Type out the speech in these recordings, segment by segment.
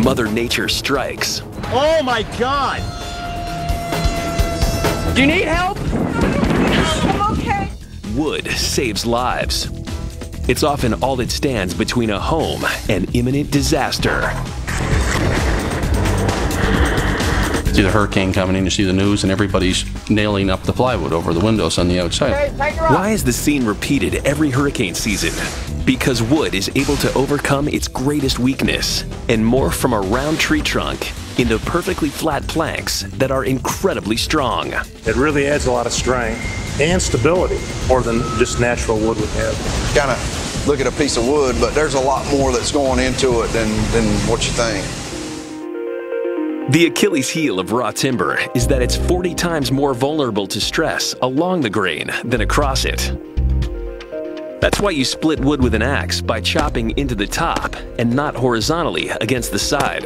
Mother Nature strikes. Oh my God! Do you need help? I'm okay. Wood saves lives. It's often all that stands between a home and imminent disaster. See the hurricane coming in, you see the news, and everybody's nailing up the plywood over the windows on the outside. Why is the scene repeated every hurricane season? Because wood is able to overcome its greatest weakness and morph from a round tree trunk into perfectly flat planks that are incredibly strong. It really adds a lot of strength and stability, more than just natural wood would have. Kind of look at a piece of wood, but there's a lot more that's going into it than what you think. The Achilles heel of raw timber is that it's 40 times more vulnerable to stress along the grain than across it. That's why you split wood with an axe by chopping into the top and not horizontally against the side.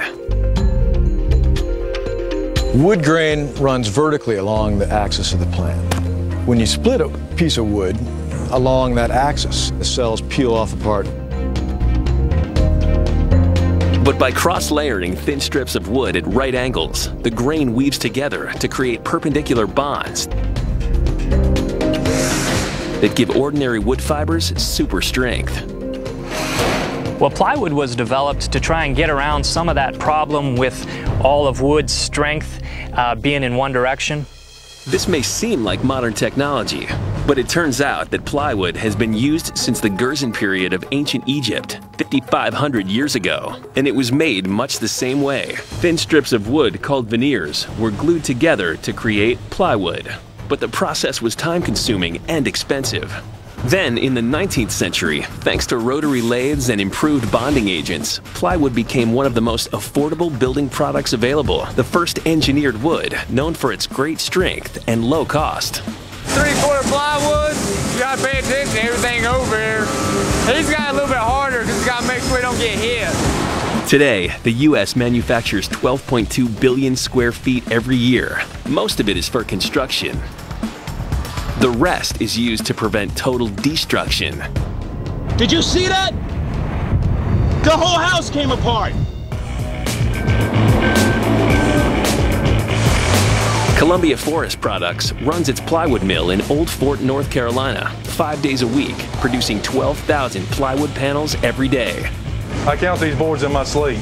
Wood grain runs vertically along the axis of the plant. When you split a piece of wood along that axis, the cells peel off apart. But by cross-layering thin strips of wood at right angles, the grain weaves together to create perpendicular bonds that give ordinary wood fibers super strength. Well, plywood was developed to try and get around some of that problem with all of wood's strength being in one direction. This may seem like modern technology, but it turns out that plywood has been used since the Gerson period of ancient Egypt, 5,500 years ago, and it was made much the same way. Thin strips of wood called veneers were glued together to create plywood, but the process was time-consuming and expensive. Then, in the 19th century, thanks to rotary lathes and improved bonding agents, plywood became one of the most affordable building products available, the first engineered wood known for its great strength and low cost. 3/4 plywood, you gotta pay attention to everything over here. He's got a little bit harder because he's gotta make sure we don't get hit. Today, the U.S. manufactures 12.2 billion square feet every year. Most of it is for construction. The rest is used to prevent total destruction. Did you see that? The whole house came apart. Columbia Forest Products runs its plywood mill in Old Fort, North Carolina, 5 days a week, producing 12,000 plywood panels every day. I count these boards in my sleep.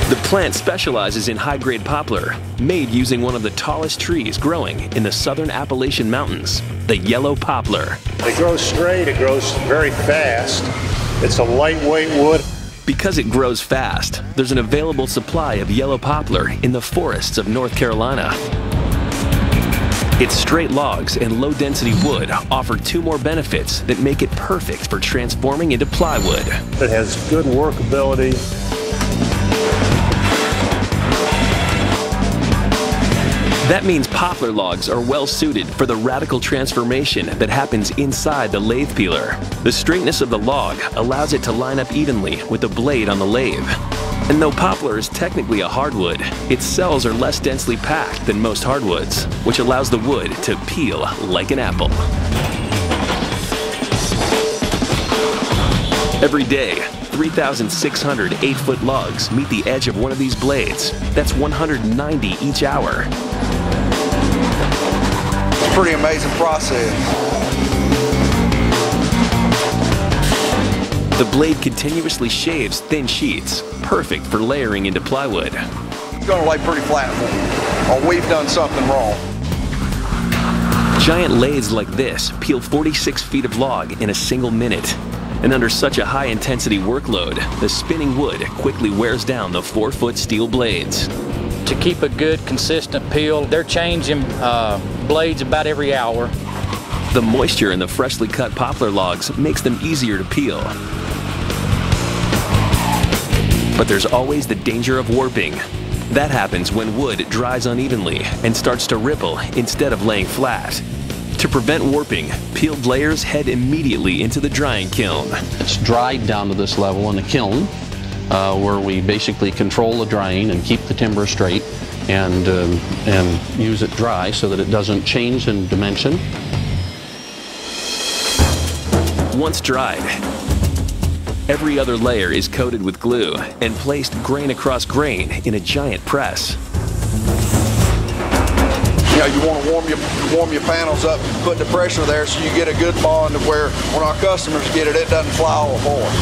The plant specializes in high-grade poplar, made using one of the tallest trees growing in the southern Appalachian Mountains, the yellow poplar. It grows straight, it grows very fast. It's a lightweight wood. Because it grows fast, there's an available supply of yellow poplar in the forests of North Carolina. Its straight logs and low-density wood offer two more benefits that make it perfect for transforming into plywood. It has good workability. That means poplar logs are well suited for the radical transformation that happens inside the lathe peeler. The straightness of the log allows it to line up evenly with the blade on the lathe. And though poplar is technically a hardwood, its cells are less densely packed than most hardwoods, which allows the wood to peel like an apple. Every day, 3,600 8-foot logs meet the edge of one of these blades. That's 190 each hour. It's a pretty amazing process. The blade continuously shaves thin sheets, perfect for layering into plywood. It's going to lay pretty flat for you, or we've done something wrong. Giant lathes like this peel 46 feet of log in a single minute. And under such a high-intensity workload, the spinning wood quickly wears down the 4-foot steel blades. To keep a good, consistent peel, they're changing blades about every hour. The moisture in the freshly cut poplar logs makes them easier to peel. But there's always the danger of warping. That happens when wood dries unevenly and starts to ripple instead of laying flat. To prevent warping, peeled layers head immediately into the drying kiln. It's dried down to this level in the kiln, where we basically control the drying and keep the timber straight and use it dry so that it doesn't change in dimension. Once dried, Every other layer is coated with glue and placed grain across grain in a giant press. You know, you want to warm your panels up, put the pressure there so you get a good bond to where when our customers get it, it doesn't fly all aboard.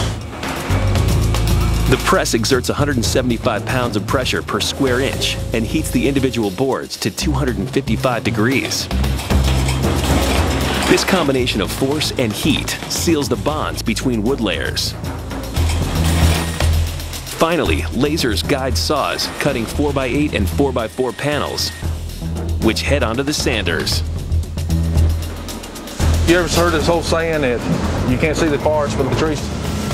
The press exerts 175 pounds of pressure per square inch and heats the individual boards to 255 degrees. This combination of force and heat seals the bonds between wood layers. Finally, lasers guide saws cutting 4x8 and 4x4 panels, which head onto the sanders. You ever heard this whole saying that you can't see the forest for the trees?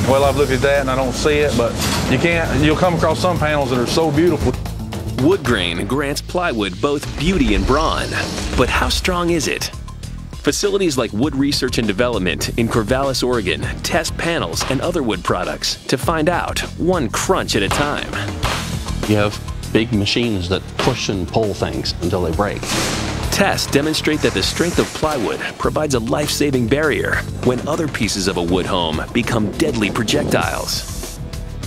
Well, I've looked at that and I don't see it, but you'll come across some panels that are so beautiful. Wood grain grants plywood both beauty and brawn, but how strong is it? Facilities like Wood Research and Development in Corvallis, Oregon test panels and other wood products to find out, one crunch at a time. You have big machines that push and pull things until they break. Tests demonstrate that the strength of plywood provides a life-saving barrier when other pieces of a wood home become deadly projectiles.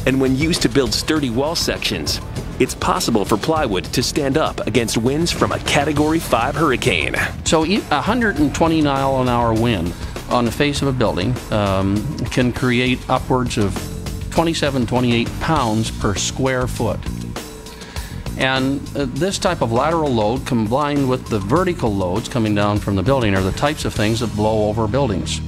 And when used to build sturdy wall sections, it's possible for plywood to stand up against winds from a Category 5 hurricane. So a 120-mile-an-hour wind on the face of a building can create upwards of 28 pounds per square foot. And this type of lateral load combined with the vertical loads coming down from the building are the types of things that blow over buildings.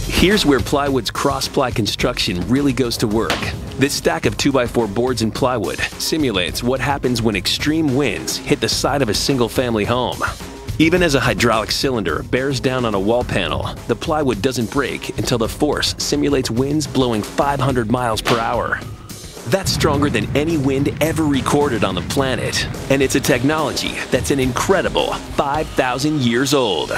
Here's where plywood's cross-ply construction really goes to work. This stack of 2x4 boards and plywood simulates what happens when extreme winds hit the side of a single-family home. Even as a hydraulic cylinder bears down on a wall panel, the plywood doesn't break until the force simulates winds blowing 500 miles per hour. That's stronger than any wind ever recorded on the planet, and it's a technology that's an incredible 5,000 years old.